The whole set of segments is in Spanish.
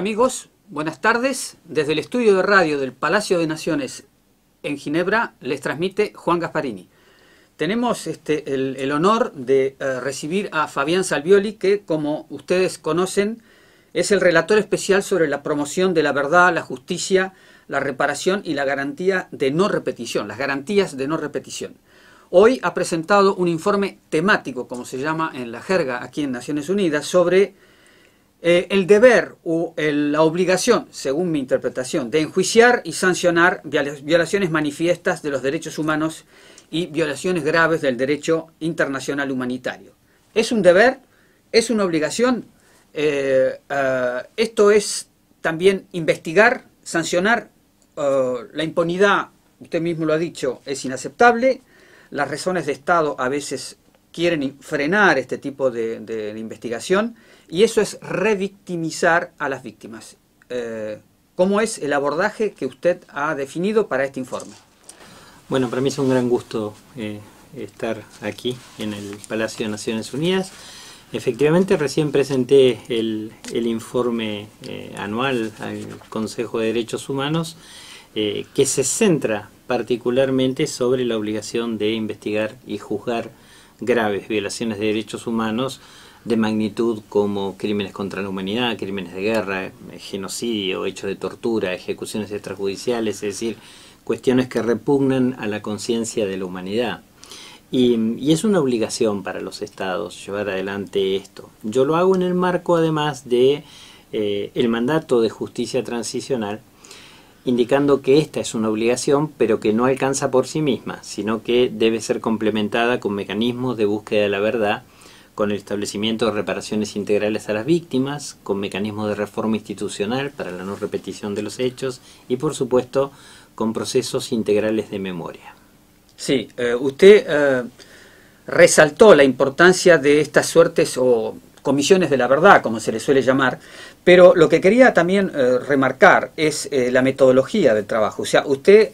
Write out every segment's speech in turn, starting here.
amigos? Buenas tardes. Desde el estudio de radio del Palacio de Naciones en Ginebra les transmite Juan Gasparini. Tenemos el honor de recibir a Fabián Salvioli, que, como ustedes conocen, es el relator especial sobre la promoción de la verdad, la justicia, la reparación y la garantía de no repetición, las garantías de no repetición. Hoy ha presentado un informe temático, como se llama en la jerga aquí en Naciones Unidas, sobre el deber o la obligación, según mi interpretación, de enjuiciar y sancionar violaciones manifiestas de los derechos humanos y violaciones graves del derecho internacional humanitario. ¿Es un deber? ¿Es una obligación? Esto es también investigar, sancionar. La impunidad, usted mismo lo ha dicho, es inaceptable. Las razones de Estado a veces quieren frenar este tipo de investigación, y eso es revictimizar a las víctimas. ¿Cómo es el abordaje que usted ha definido para este informe? Bueno, para mí es un gran gusto estar aquí en el Palacio de Naciones Unidas. Efectivamente, recién presenté el informe anual al Consejo de Derechos Humanos, que se centra particularmente sobre la obligación de investigar y juzgar graves violaciones de derechos humanos de magnitud como crímenes contra la humanidad, crímenes de guerra, genocidio, hechos de tortura, ejecuciones extrajudiciales, es decir, cuestiones que repugnan a la conciencia de la humanidad. Y es una obligación para los estados llevar adelante esto. Yo lo hago en el marco, además, de el mandato de justicia transicional, indicando que esta es una obligación, pero que no alcanza por sí misma, sino que debe ser complementada con mecanismos de búsqueda de la verdad, con el establecimiento de reparaciones integrales a las víctimas, con mecanismos de reforma institucional para la no repetición de los hechos y, por supuesto, con procesos integrales de memoria. Sí, usted resaltó la importancia de estas suertes o comisiones de la verdad, como se les suele llamar, pero lo que quería también remarcar es la metodología del trabajo. O sea, usted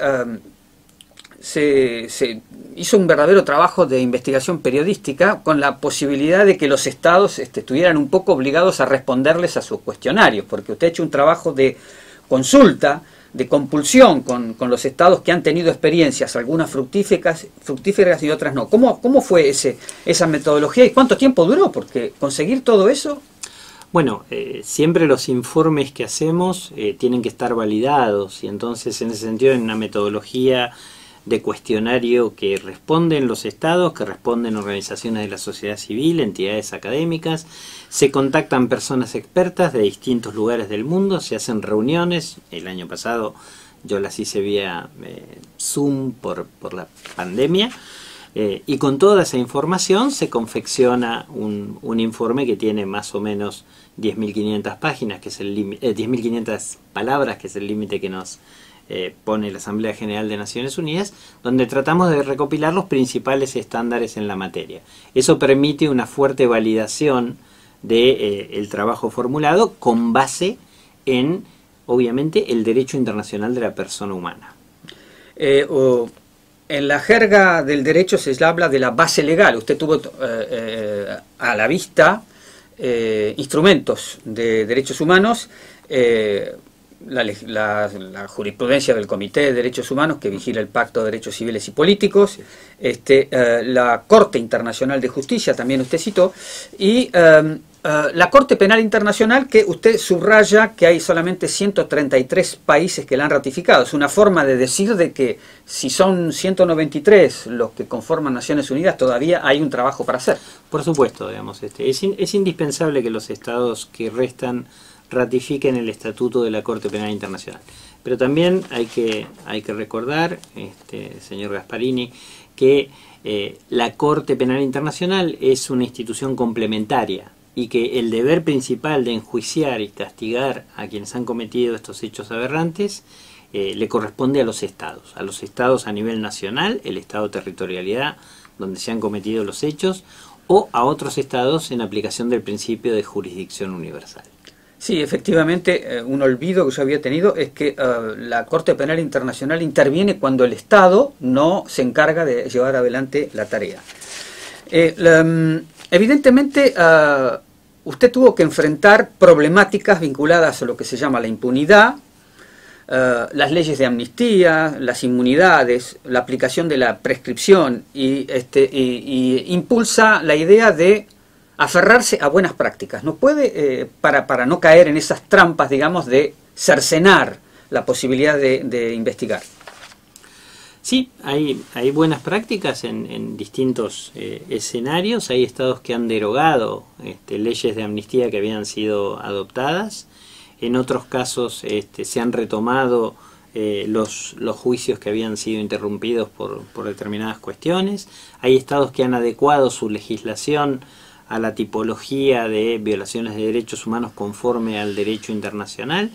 se hizo un verdadero trabajo de investigación periodística con la posibilidad de que los estados estuvieran un poco obligados a responderles a sus cuestionarios, porque usted ha hecho un trabajo de consulta, de compulsión con los estados que han tenido experiencias, algunas fructíferas y otras no. ¿Cómo fue esa metodología y cuánto tiempo duró? Porque conseguir todo eso... Bueno, siempre los informes que hacemos tienen que estar validados, y entonces en ese sentido hay una metodología de cuestionario que responden los estados, que responden organizaciones de la sociedad civil, entidades académicas, se contactan personas expertas de distintos lugares del mundo, se hacen reuniones. El año pasado yo las hice vía Zoom por la pandemia, y con toda esa información se confecciona un informe que tiene más o menos 10.500 páginas, que es 10.500 palabras, que es el límite que nos pone la Asamblea General de Naciones Unidas, donde tratamos de recopilar los principales estándares en la materia. Eso permite una fuerte validación del trabajo formulado con base en, obviamente, el derecho internacional de la persona humana. En la jerga del derecho se habla de la base legal. Usted tuvo a la vista instrumentos de derechos humanos, la jurisprudencia del Comité de Derechos Humanos, que vigila el Pacto de Derechos Civiles y Políticos, la Corte Internacional de Justicia, también usted citó, y la Corte Penal Internacional, que usted subraya que hay solamente 133 países que la han ratificado. Es una forma de decir de que si son 193 los que conforman Naciones Unidas, todavía hay un trabajo para hacer. Por supuesto, digamos, es indispensable que los estados que restan ratifiquen el Estatuto de la Corte Penal Internacional. Pero también hay que recordar, señor Gasparini, que la Corte Penal Internacional es una institución complementaria y que el deber principal de enjuiciar y castigar a quienes han cometido estos hechos aberrantes le corresponde a los estados a nivel nacional, el estado de territorialidad donde se han cometido los hechos, o a otros estados en aplicación del principio de jurisdicción universal. Sí, efectivamente, un olvido que yo había tenido es que la Corte Penal Internacional interviene cuando el Estado no se encarga de llevar adelante la tarea. Evidentemente, usted tuvo que enfrentar problemáticas vinculadas a lo que se llama la impunidad, las leyes de amnistía, las inmunidades, la aplicación de la prescripción y impulsa la idea de aferrarse a buenas prácticas. No puede, para no caer en esas trampas, digamos, de cercenar la posibilidad de investigar. Sí, hay buenas prácticas en distintos escenarios. Hay estados que han derogado leyes de amnistía que habían sido adoptadas. En otros casos se han retomado los juicios que habían sido interrumpidos por determinadas cuestiones. Hay estados que han adecuado su legislación a la tipología de violaciones de derechos humanos conforme al derecho internacional.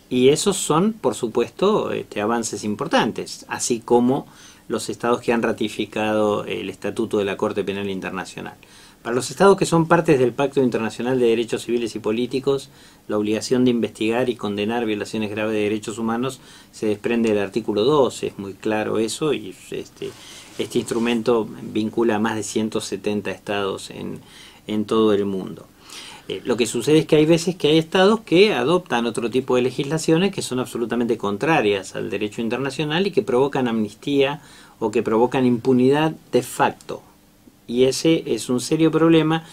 Y esos son, por supuesto, avances importantes, así como los estados que han ratificado el Estatuto de la Corte Penal Internacional. Para los estados que son partes del Pacto Internacional de Derechos Civiles y Políticos, la obligación de investigar y condenar violaciones graves de derechos humanos se desprende del artículo 2, es muy claro eso, y este instrumento vincula a más de 170 estados en todo el mundo. Lo que sucede es que hay veces que hay estados que adoptan otro tipo de legislaciones que son absolutamente contrarias al derecho internacional y que provocan amnistía o que provocan impunidad de facto. Y ese es un serio problema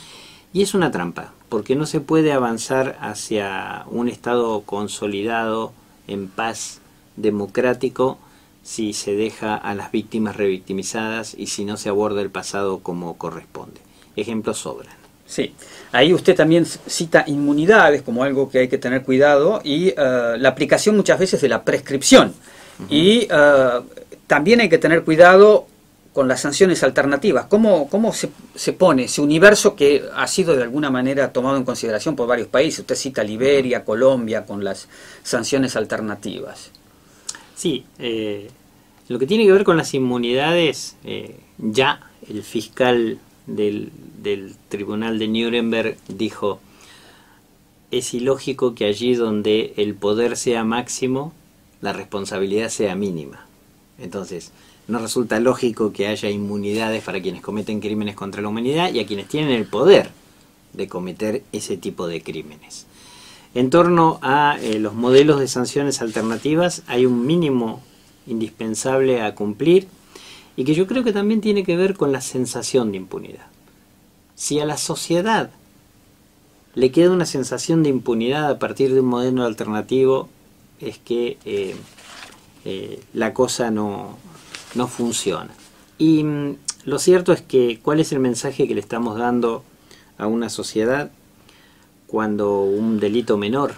y es una trampa, porque no se puede avanzar hacia un estado consolidado, en paz, democrático, si se deja a las víctimas revictimizadas y si no se aborda el pasado como corresponde. Ejemplos sobran. Sí, ahí usted también cita inmunidades como algo que hay que tener cuidado y la aplicación muchas veces de la prescripción. Y también hay que tener cuidado con las sanciones alternativas. ¿Cómo se pone ese universo que ha sido de alguna manera tomado en consideración por varios países? Usted cita Liberia, Colombia, con las sanciones alternativas. Sí, lo que tiene que ver con las inmunidades, ya el fiscal del Tribunal de Nuremberg dijo: es ilógico que allí donde el poder sea máximo, la responsabilidad sea mínima. Entonces, no resulta lógico que haya inmunidades para quienes cometen crímenes contra la humanidad y a quienes tienen el poder de cometer ese tipo de crímenes. En torno a los modelos de sanciones alternativas hay un mínimo indispensable a cumplir y que yo creo que también tiene que ver con la sensación de impunidad. Si a la sociedad le queda una sensación de impunidad a partir de un modelo alternativo, es que la cosa no funciona. Y lo cierto es que, ¿cuál es el mensaje que le estamos dando a una sociedad cuando un delito menor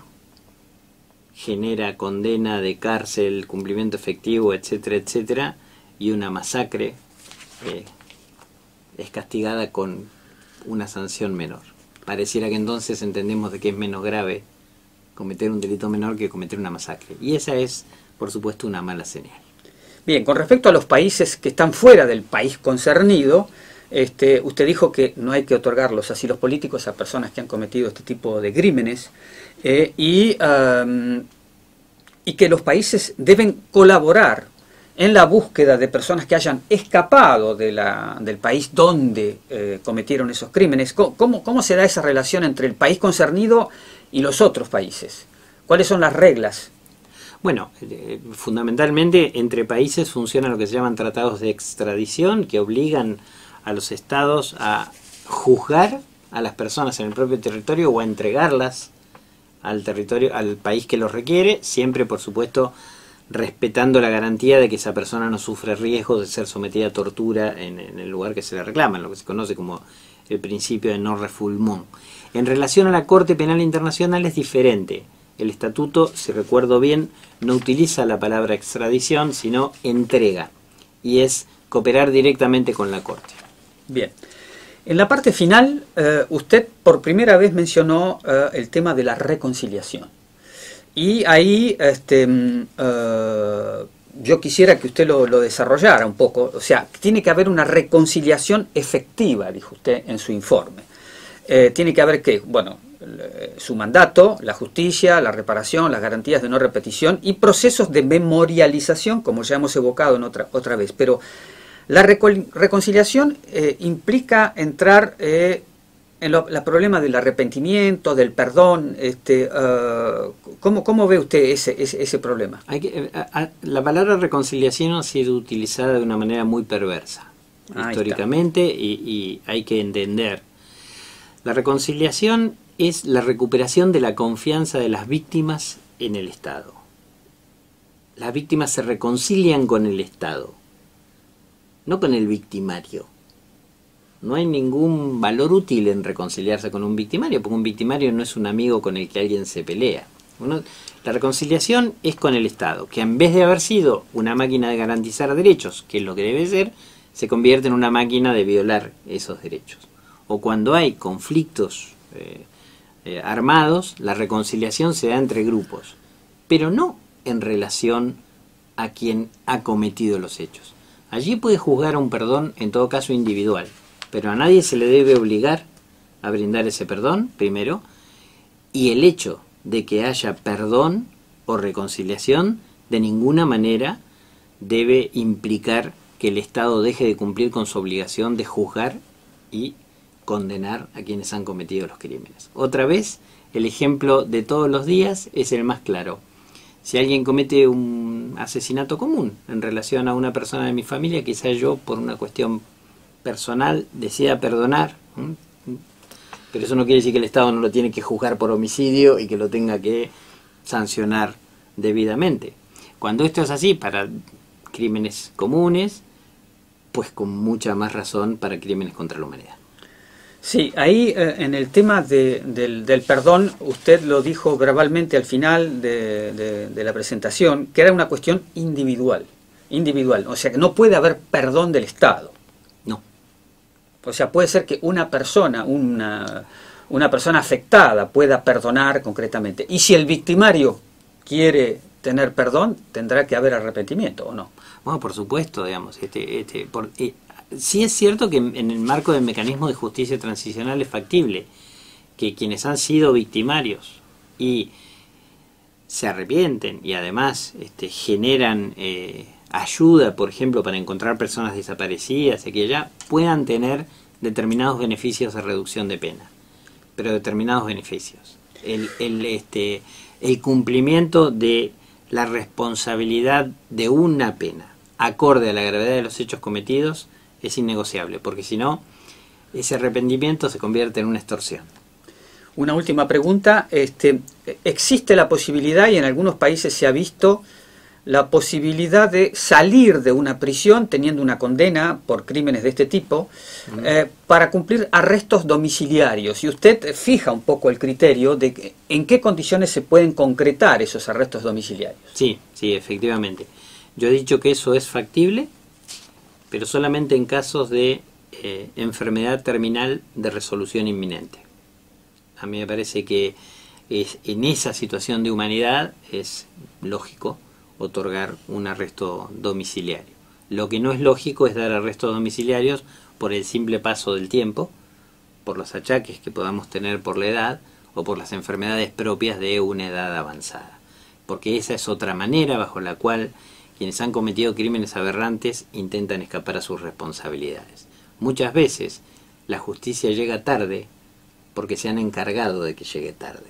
genera condena de cárcel, cumplimiento efectivo, etcétera, etcétera, y una masacre es castigada con una sanción menor? Pareciera que entonces entendemos de que es menos grave cometer un delito menor que cometer una masacre. Y esa es, por supuesto, una mala señal. Bien, con respecto a los países que están fuera del país concernido, usted dijo que no hay que otorgar los asilos políticos a personas que han cometido este tipo de crímenes y que los países deben colaborar en la búsqueda de personas que hayan escapado del país donde cometieron esos crímenes. ¿Cómo se da esa relación entre el país concernido y los otros países? ¿Cuáles son las reglas? Bueno, fundamentalmente entre países funcionan lo que se llaman tratados de extradición, que obligan a los estados a juzgar a las personas en el propio territorio o a entregarlas al territorio, al país que los requiere, siempre, por supuesto, respetando la garantía de que esa persona no sufre riesgos de ser sometida a tortura en el lugar que se le reclama, en lo que se conoce como el principio de non-refoulement. En relación a la Corte Penal Internacional es diferente. El estatuto, si recuerdo bien, no utiliza la palabra extradición, sino entrega, y es cooperar directamente con la Corte. Bien. En la parte final, usted por primera vez mencionó el tema de la reconciliación. Y ahí yo quisiera que usted lo desarrollara un poco. O sea, tiene que haber una reconciliación efectiva, dijo usted en su informe. Tiene que haber que, bueno, su mandato, la justicia, la reparación, las garantías de no repetición y procesos de memorialización, como ya hemos evocado en otra vez. Pero la reconciliación implica entrar el problema del arrepentimiento, del perdón, ¿cómo ve usted ese problema? La palabra reconciliación ha sido utilizada de una manera muy perversa históricamente y hay que entender. La reconciliación es la recuperación de la confianza de las víctimas en el Estado. Las víctimas se reconcilian con el Estado, no con el victimario. No hay ningún valor útil en reconciliarse con un victimario, porque un victimario no es un amigo con el que alguien se pelea. La reconciliación es con el Estado, que en vez de haber sido una máquina de garantizar derechos, que es lo que debe ser, se convierte en una máquina de violar esos derechos. O cuando hay conflictos armados, la reconciliación se da entre grupos, pero no en relación a quien ha cometido los hechos. Allí puede juzgar un perdón, en todo caso individual, pero a nadie se le debe obligar a brindar ese perdón, primero, y el hecho de que haya perdón o reconciliación de ninguna manera debe implicar que el Estado deje de cumplir con su obligación de juzgar y condenar a quienes han cometido los crímenes. Otra vez, el ejemplo de todos los días es el más claro. Si alguien comete un asesinato común en relación a una persona de mi familia, quizás yo, por una cuestión personal, decida perdonar, pero eso no quiere decir que el Estado no lo tiene que juzgar por homicidio y que lo tenga que sancionar debidamente. Cuando esto es así para crímenes comunes, pues con mucha más razón para crímenes contra la humanidad. Sí, ahí en el tema del perdón, usted lo dijo verbalmente al final de la presentación, que era una cuestión individual, o sea que no puede haber perdón del Estado. No. O sea, puede ser que una persona afectada pueda perdonar concretamente, y si el victimario quiere tener perdón, tendrá que haber arrepentimiento, ¿o no? Bueno, por supuesto, digamos, sí es cierto que en el marco del mecanismo de justicia transicional es factible que quienes han sido victimarios y se arrepienten y además generan ayuda, por ejemplo, para encontrar personas desaparecidas y que ya puedan tener determinados beneficios de reducción de pena, pero determinados beneficios. El cumplimiento de la responsabilidad de una pena acorde a la gravedad de los hechos cometidos es innegociable, porque si no, ese arrepentimiento se convierte en una extorsión. Una última pregunta. ¿Existe la posibilidad, y en algunos países se ha visto, la posibilidad de salir de una prisión teniendo una condena por crímenes de este tipo para cumplir arrestos domiciliarios? Y usted fija un poco el criterio de en qué condiciones se pueden concretar esos arrestos domiciliarios. Sí, efectivamente. Yo he dicho que eso es factible, pero solamente en casos de enfermedad terminal de resolución inminente. A mí me parece que en esa situación de humanidad es lógico otorgar un arresto domiciliario. Lo que no es lógico es dar arrestos domiciliarios por el simple paso del tiempo, por los achaques que podamos tener por la edad o por las enfermedades propias de una edad avanzada. Porque esa es otra manera bajo la cual quienes han cometido crímenes aberrantes intentan escapar a sus responsabilidades. Muchas veces la justicia llega tarde porque se han encargado de que llegue tarde.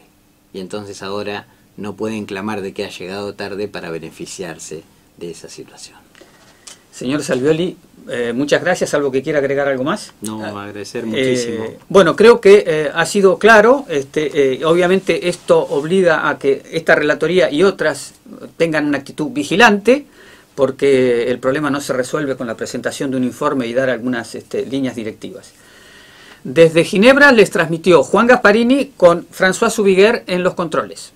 Y entonces ahora no pueden clamar de que ha llegado tarde para beneficiarse de esa situación. Señor Salvioli, muchas gracias. ¿Algo que quiera agregar algo más? No, agradecer muchísimo. Bueno, creo que ha sido claro. Obviamente esto obliga a que esta relatoría y otras tengan una actitud vigilante, porque el problema no se resuelve con la presentación de un informe y dar algunas líneas directivas. Desde Ginebra les transmitió Juan Gasparini con François Zubiguer en los controles.